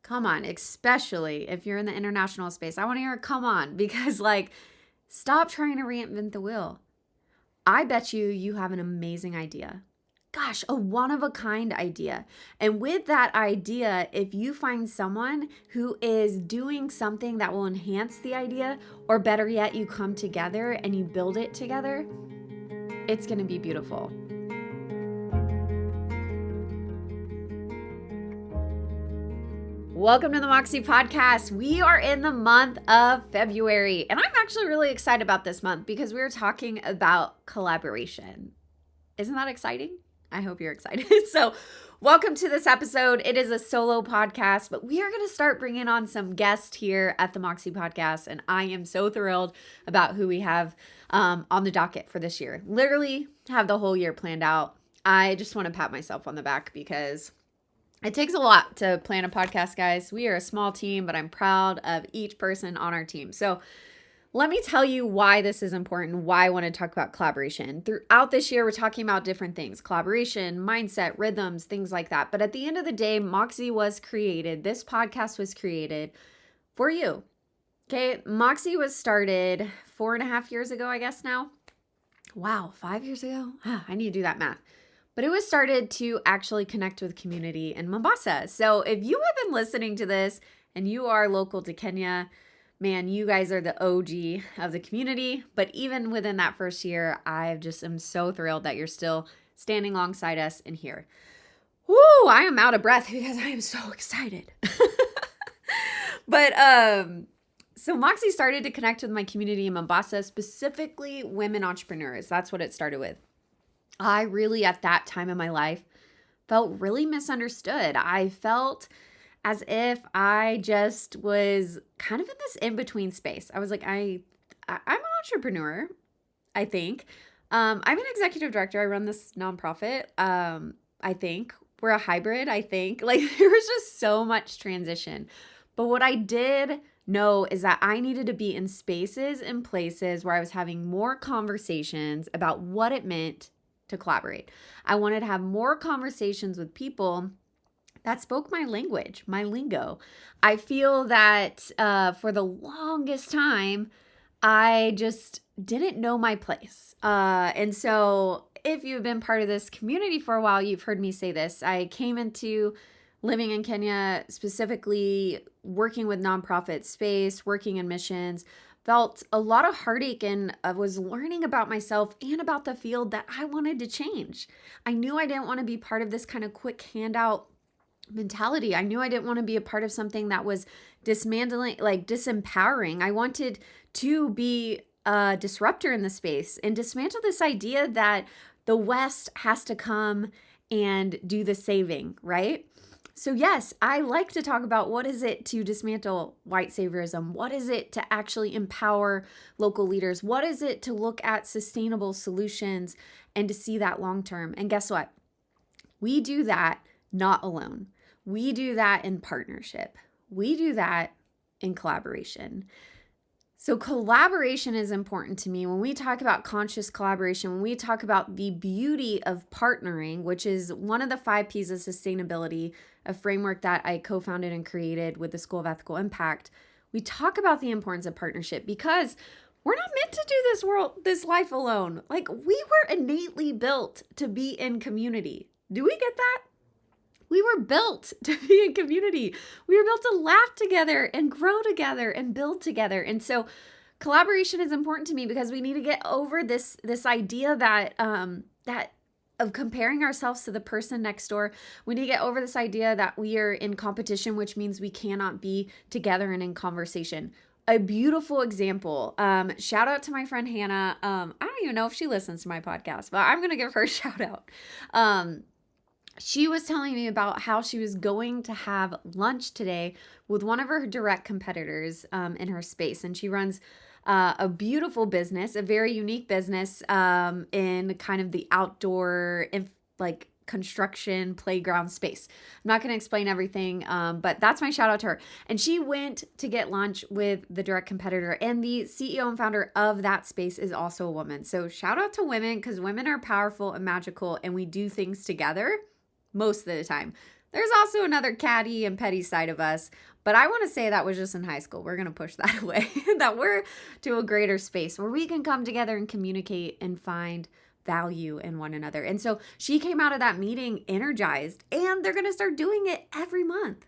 Come on, especially if you're in the international space. I want to hear come on because stop trying to reinvent the wheel. I bet you have an amazing idea. Gosh, a one-of-a-kind idea. And with that idea, if you find someone who is doing something that will enhance the idea, or better yet, you come together and you build it together, it's going to be beautiful. Welcome to the Moxie podcast. We are in the month of February, and I'm actually really excited about this month because we're talking about collaboration. Isn't that exciting? I hope you're excited. So welcome to this episode. It is a solo podcast, but we are going to start bringing on some guests here at the Moxie podcast, and I am so thrilled about who we have on the docket for this year. Literally have the whole year planned out. I just want to pat myself on the back because it takes a lot to plan a podcast, guys. We are a small team, but I'm proud of each person on our team. So let me tell you why this is important, why I want to talk about collaboration. Throughout this year, we're talking about different things: collaboration, mindset, rhythms, things like that. But at the end of the day, Moxie was created. This podcast was created for you. Okay, Moxie was started 4.5 years ago, I guess now. Wow, 5 years ago? I need to do that math. But it was started to actually connect with community in Mombasa. So if you have been listening to this and you are local to Kenya, man, you guys are the OG of the community. But even within that first year, I just am so thrilled that you're still standing alongside us and here. Woo, I am out of breath because I am so excited. So Moxie started to connect with my community in Mombasa, specifically women entrepreneurs. That's what it started with. I really, at that time in my life, felt really misunderstood. I felt as if I just was kind of in this in-between space. I was like, I'm an entrepreneur, I think. I'm an executive director. I run this nonprofit. I think we're a hybrid. I think there was just so much transition. But what I did know is that I needed to be in spaces and places where I was having more conversations about what it meant to collaborate. I wanted to have more conversations with people that spoke my language, my lingo. I feel that for the longest time, I just didn't know my place. And so if you've been part of this community for a while, you've heard me say this. I came into living in Kenya, specifically working with nonprofit space, working in missions, felt a lot of heartache, and I was learning about myself and about the field that I wanted to change. I knew I didn't want to be part of this kind of quick handout mentality. I knew I didn't want to be a part of something that was dismantling, disempowering. I wanted to be a disruptor in the space and dismantle this idea that the West has to come and do the saving, right? So yes, I like to talk about what is it to dismantle white saviorism? What is it to actually empower local leaders? What is it to look at sustainable solutions and to see that long term? And guess what? We do that not alone. We do that in partnership. We do that in collaboration. So collaboration is important to me. When we talk about conscious collaboration, when we talk about the beauty of partnering, which is one of the 5 P's of sustainability, a framework that I co-founded and created with the School of Ethical Impact, we talk about the importance of partnership because we're not meant to do this life alone. We were innately built to be in community. Do we get that? We were built to be in community. We were built to laugh together and grow together and build together. And so collaboration is important to me because we need to get over this idea that of comparing ourselves to the person next door. We need to get over this idea that we are in competition, which means we cannot be together and in conversation. A beautiful example. Shout out to my friend Hannah. I don't even know if she listens to my podcast, but I'm going to give her a shout out. She was telling me about how she was going to have lunch today with one of her direct competitors in her space. And she runs a beautiful business, a very unique business in kind of the outdoor, construction playground space. I'm not going to explain everything, but that's my shout out to her. And she went to get lunch with the direct competitor, and the CEO and founder of that space is also a woman. So shout out to women, because women are powerful and magical, and we do things together most of the time. There's also another catty and petty side of us, but I want to say that was just in high school. We're going to push that away, that we're to a greater space where we can come together and communicate and find value in one another. And so she came out of that meeting energized, and they're going to start doing it every month.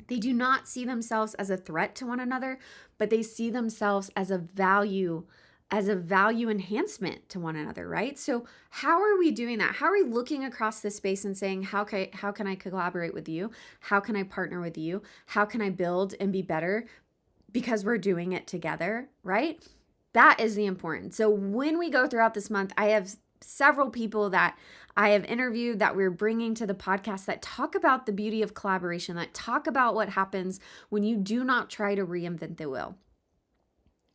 They do not see themselves as a threat to one another, but they see themselves as a value enhancement to one another, right? So how are we doing that? How are we looking across this space and saying, how can I collaborate with you? How can I partner with you? How can I build and be better because we're doing it together, right? That is the important. So when we go throughout this month, I have several people that I have interviewed that we're bringing to the podcast that talk about the beauty of collaboration, that talk about what happens when you do not try to reinvent the wheel.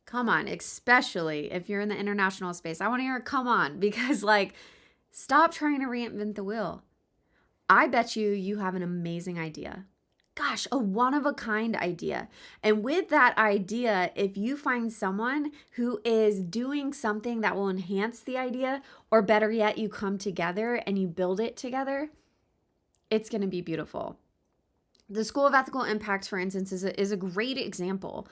Come on, especially if you're in the international space. I want to hear, come on, because stop trying to reinvent the wheel. I bet you have an amazing idea. Gosh, a one-of-a-kind idea. And with that idea, if you find someone who is doing something that will enhance the idea, or better yet, you come together and you build it together, it's going to be beautiful. The School of Ethical Impact, for instance, is a great example.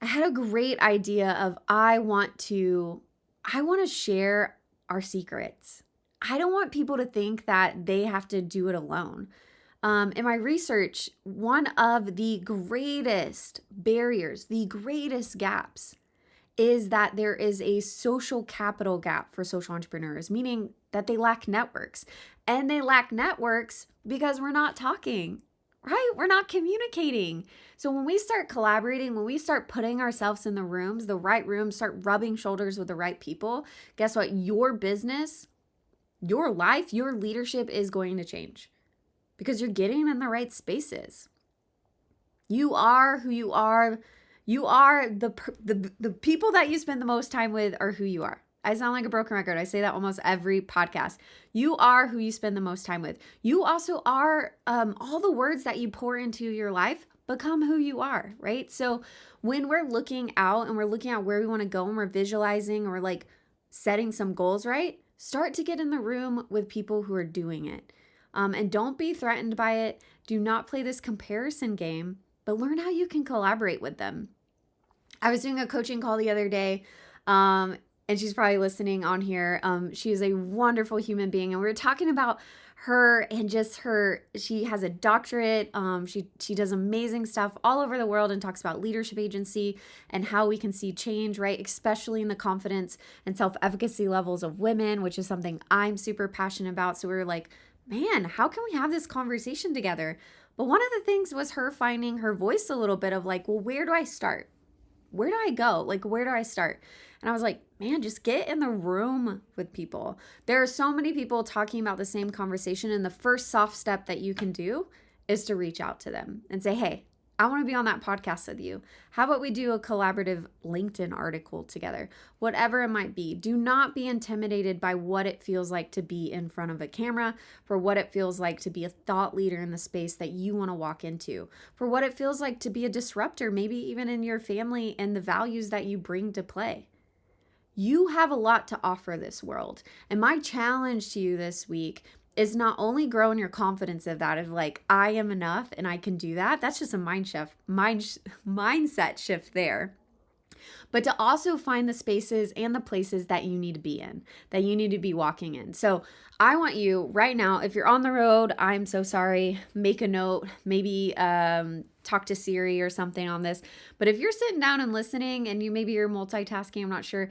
I had a great idea of I want to share our secrets. I don't want people to think that they have to do it alone. In my research, one of the greatest barriers, the greatest gaps, is that there is a social capital gap for social entrepreneurs, meaning that they lack networks. And they lack networks because we're not talking, right? We're not communicating. So when we start collaborating, when we start putting ourselves in the rooms, the right rooms, start rubbing shoulders with the right people, guess what? Your business, your life, your leadership is going to change. Because you're getting in the right spaces. You are who you are. You are the people that you spend the most time with are who you are. I sound like a broken record. I say that almost every podcast. You are who you spend the most time with. You also are all the words that you pour into your life become who you are, right? So when we're looking out and we're looking at where we want to go and we're visualizing or setting some goals, right? Start to get in the room with people who are doing it. And don't be threatened by it. Do not play this comparison game, but learn how you can collaborate with them. I was doing a coaching call the other day, and she's probably listening on here. She is a wonderful human being, and we were talking about her and just she has a doctorate. She does amazing stuff all over the world and talks about leadership agency and how we can see change, right? Especially in the confidence and self-efficacy levels of women, which is something I'm super passionate about. So we were like, man, how can we have this conversation together? But one of the things was her finding her voice a little bit of well, where do I start? Where do I go? Where do I start? And I was like, man, just get in the room with people. There are so many people talking about the same conversation. And the first soft step that you can do is to reach out to them and say, hey, I want to be on that podcast with you. How about we do a collaborative LinkedIn article together? Whatever it might be. Do not be intimidated by what it feels like to be in front of a camera, for what it feels like to be a thought leader in the space that you want to walk into, for what it feels like to be a disruptor, maybe even in your family and the values that you bring to play. You have a lot to offer this world. And my challenge to you this week is not only growing your confidence of that, of I am enough and I can do that. That's just a mindset shift there. But to also find the spaces and the places that you need to be in, that you need to be walking in. So I want you right now, if you're on the road, I'm so sorry, make a note, maybe talk to Siri or something on this. But if you're sitting down and listening and you're multitasking, I'm not sure,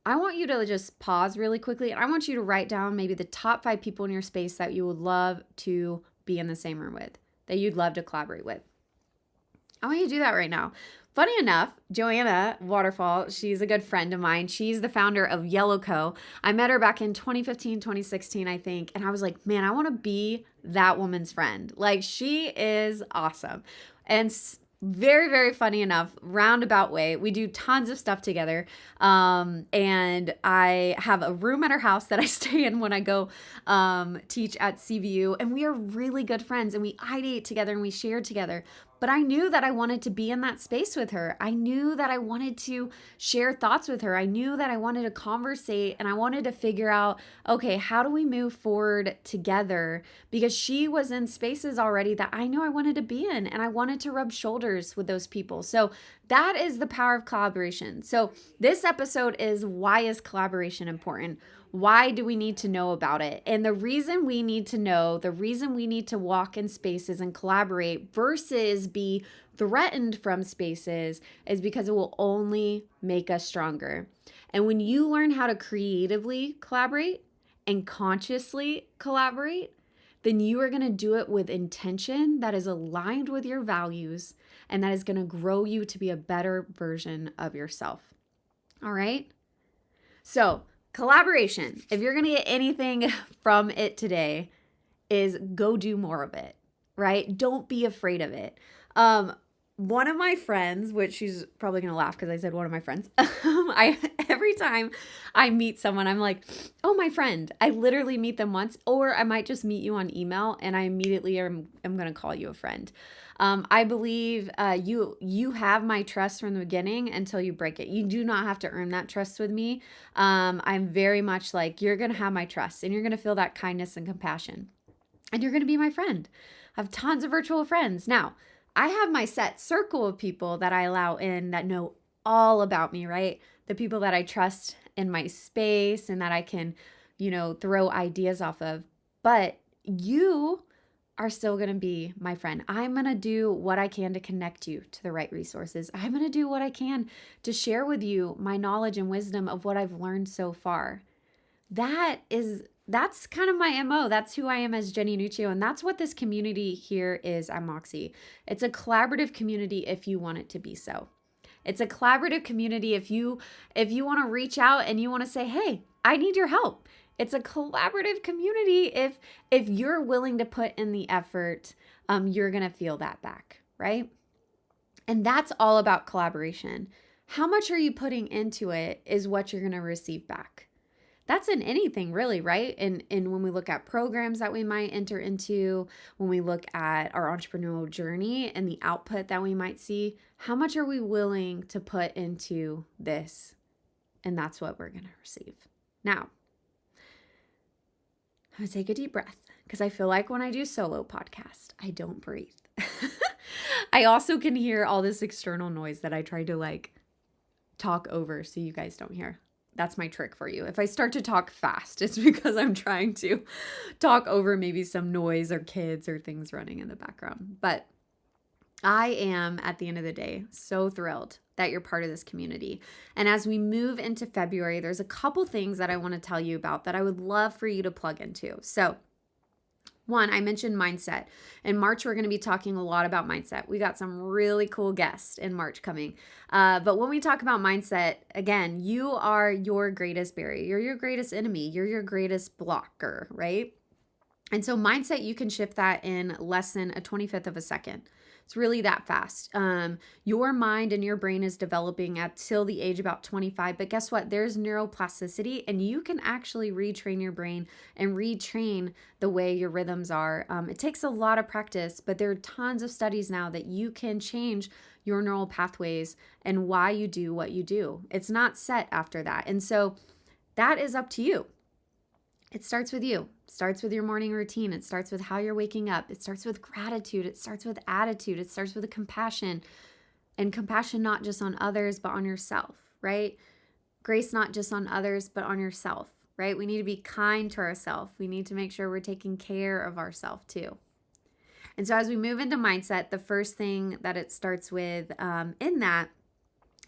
I want you to just pause really quickly. And I want you to write down maybe the top 5 people in your space that you would love to be in the same room with, that you'd love to collaborate with. I want you to do that right now. Funny enough, Joanna Waterfall, she's a good friend of mine. She's the founder of Yellow Co. I met her back in 2015, 2016, I think. And I was like, man, I want to be that woman's friend. She is awesome. And very, very funny enough, roundabout way. We do tons of stuff together. And I have a room at her house that I stay in when I go teach at CVU. And we are really good friends and we ideate together and we share together. But I knew that I wanted to be in that space with her. I knew that I wanted to share thoughts with her. I knew that I wanted to conversate and I wanted to figure out, okay, how do we move forward together? Because she was in spaces already that I knew I wanted to be in, and I wanted to rub shoulders with those people. So that is the power of collaboration. So this episode is, why is collaboration important? Why do we need to know about it? And the reason we need to know, the reason we need to walk in spaces and collaborate versus be threatened from spaces, is because it will only make us stronger. And when you learn how to creatively collaborate and consciously collaborate, then you are going to do it with intention that is aligned with your values, and that is going to grow you to be a better version of yourself. All right? So, collaboration, if you're going to get anything from it today, is go do more of it, right? Don't be afraid of it. One of my friends, which she's probably going to laugh because I said one of my friends, every time I meet someone, I'm like, oh, my friend. I literally meet them once, or I might just meet you on email and I immediately am going to call you a friend. I believe you have my trust from the beginning until you break it. You do not have to earn that trust with me. I'm very much like, you're going to have my trust and you're going to feel that kindness and compassion. And you're going to be my friend. I have tons of virtual friends. Now, I have my set circle of people that I allow in that know all about me, right? The people that I trust in my space and that I can, throw ideas off of. But you are still going to be my friend. I'm going to do what I can to connect you to the right resources. I'm going to do what I can to share with you my knowledge and wisdom of what I've learned so far. That's kind of my MO. That's who I am as Jenny Nuccio. And that's what this community here is at Moxie. It's a collaborative community if you want it to be so. It's a collaborative community if you want to reach out and you want to say, hey, I need your help. It's a collaborative community if you're willing to put in the effort, you're going to feel that back, right? And that's all about collaboration. How much are you putting into it is what you're going to receive back. That's in anything really, right? And when we look at programs that we might enter into, when we look at our entrepreneurial journey and the output that we might see, how much are we willing to put into this? And that's what we're going to receive. Now, I'm going to take a deep breath because I feel like when I do solo podcast, I don't breathe. I also can hear all this external noise that I try to talk over so you guys don't hear. That's my trick for you. If I start to talk fast, it's because I'm trying to talk over maybe some noise or kids or things running in the background. But I am, at the end of the day, so thrilled that you're part of this community. And as we move into February, there's a couple things that I want to tell you about that I would love for you to plug into. So, one, I mentioned mindset. In March, we're going to be talking a lot about mindset. We got some really cool guests in March coming. But when we talk about mindset, again, you are your greatest barrier. You're your greatest enemy. You're your greatest blocker, right? And so mindset, you can shift that in less than a 25th of a second. It's really that fast. Your mind and your brain is developing at till the age about 25. But guess what? There's neuroplasticity, and you can actually retrain your brain and retrain the way your rhythms are. It takes a lot of practice, but there are tons of studies now that you can change your neural pathways and why you do what you do. It's not set after that. And so that is up to you. It starts with you. It starts with your morning routine. It starts with how you're waking up. It starts with gratitude. It starts with attitude. It starts with compassion. And compassion not just on others, but on yourself, right? Grace not just on others, but on yourself, right? We need to be kind to ourselves. We need to make sure we're taking care of ourselves too. And so as we move into mindset, the first thing that it starts with in that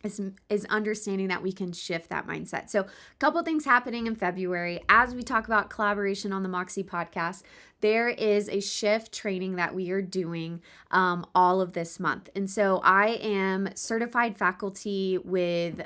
is understanding that we can shift that mindset. So a couple things happening in February. As we talk about collaboration on the Moxie podcast, there is a shift training that we are doing all of this month. And so I am certified faculty with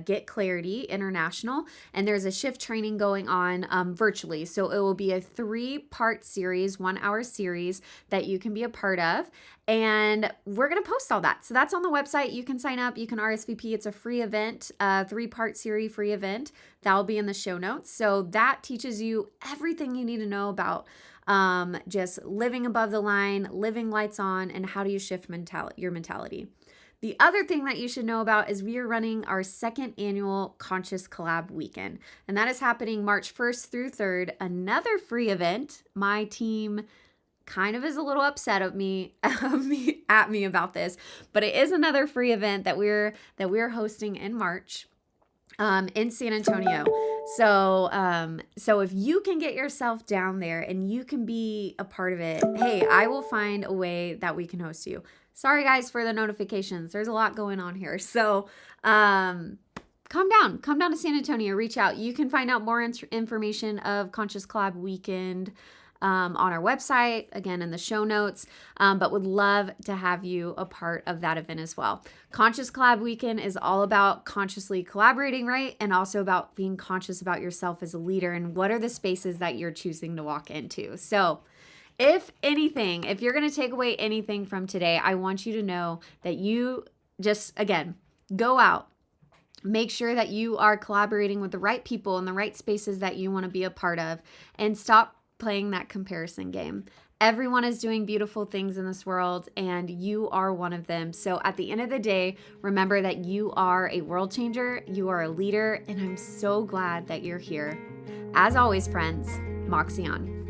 Get Clarity International, and there's a shift training going on virtually. So it will be a 3-part series, 1-hour series that you can be a part of. And we're going to post all that. So that's on the website. You can sign up. You can RSVP. It's a free event, 3-part series free event That'll be in the show notes. So that teaches you everything you need to know about just living above the line, living lights on, and how do you shift your mentality. The other thing that you should know about is we are running our second annual Conscious Collab Weekend, and that is happening March 1st through 3rd, another free event. My team kind of is a little upset at me about this, but it is another free event that we're hosting in March in San Antonio. So if you can get yourself down there and you can be a part of it, hey, I will find a way that we can host you. Sorry guys for the notifications. There's a lot going on here. So, come down to San Antonio, reach out. You can find out more information of Conscious Collab Weekend on our website, again in the show notes, but would love to have you a part of that event as well. Conscious Collab Weekend is all about consciously collaborating, right? And also about being conscious about yourself as a leader and what are the spaces that you're choosing to walk into. So if anything, if you're going to take away anything from today, I want you to know that you just, again, go out. Make sure that you are collaborating with the right people in the right spaces that you want to be a part of, and stop playing that comparison game. Everyone is doing beautiful things in this world, and you are one of them. So at the end of the day, remember that you are a world changer, you are a leader, and I'm so glad that you're here. As always, friends, Moxie on.